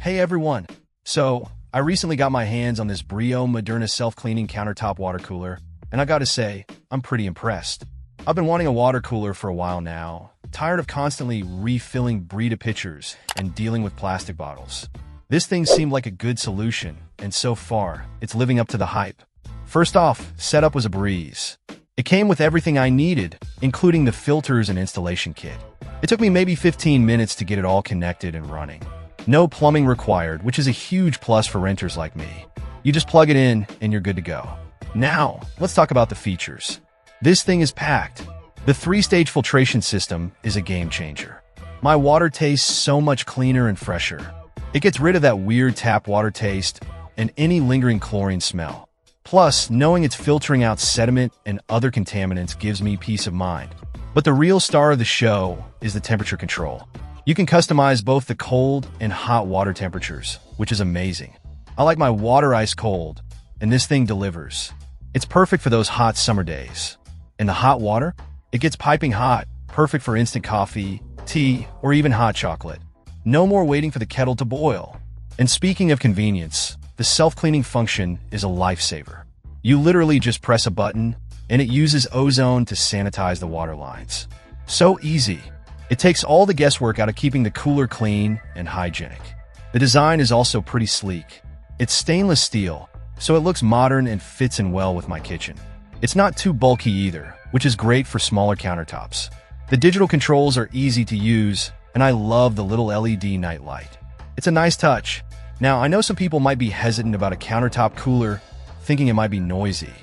Hey everyone! So, I recently got my hands on this Brio Moderna self-cleaning countertop water cooler, and I gotta say, I'm pretty impressed. I've been wanting a water cooler for a while now, tired of constantly refilling Brita pitchers and dealing with plastic bottles. This thing seemed like a good solution, and so far, it's living up to the hype. First off, setup was a breeze. It came with everything I needed, including the filters and installation kit. It took me maybe 15 minutes to get it all connected and running. No plumbing required, which is a huge plus for renters like me. You just plug it in and you're good to go. Now, let's talk about the features. This thing is packed. The 3-stage filtration system is a game changer. My water tastes so much cleaner and fresher. It gets rid of that weird tap water taste and any lingering chlorine smell. Plus, knowing it's filtering out sediment and other contaminants gives me peace of mind. But the real star of the show is the temperature control. You can customize both the cold and hot water temperatures, which is amazing. I like my water ice cold, and this thing delivers. It's perfect for those hot summer days. And the hot water? It gets piping hot, perfect for instant coffee, tea, or even hot chocolate. No more waiting for the kettle to boil. And speaking of convenience, the self-cleaning function is a lifesaver. You literally just press a button, and it uses ozone to sanitize the water lines. So easy. It takes all the guesswork out of keeping the cooler clean and hygienic. The design is also pretty sleek. It's stainless steel, so it looks modern and fits in well with my kitchen. It's not too bulky either, which is great for smaller countertops. The digital controls are easy to use, and I love the little LED night light. It's a nice touch. Now, I know some people might be hesitant about a countertop cooler, thinking it might be noisy.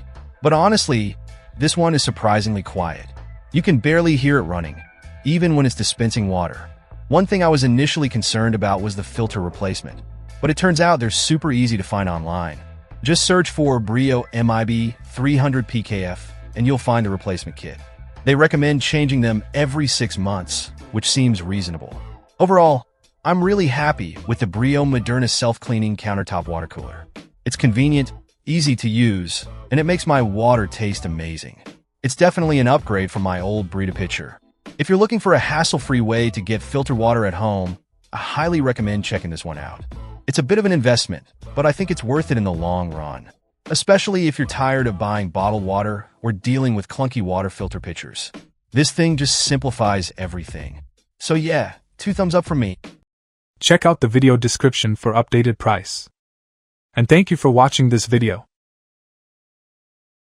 But honestly, this one is surprisingly quiet. You can barely hear it running, even when it's dispensing water. One thing I was initially concerned about was the filter replacement, but it turns out they're super easy to find online. Just search for Brio MIB 300 PKF and you'll find the replacement kit. They recommend changing them every 6 months, which seems reasonable. Overall, I'm really happy with the Brio Moderna self-cleaning countertop water cooler. It's convenient, easy to use, and it makes my water taste amazing. It's definitely an upgrade from my old Brita pitcher. If you're looking for a hassle-free way to get filtered water at home, I highly recommend checking this one out. It's a bit of an investment, but I think it's worth it in the long run, especially if you're tired of buying bottled water or dealing with clunky water filter pitchers. This thing just simplifies everything. So yeah, 2 thumbs up from me. Check out the video description for updated price. And thank you for watching this video.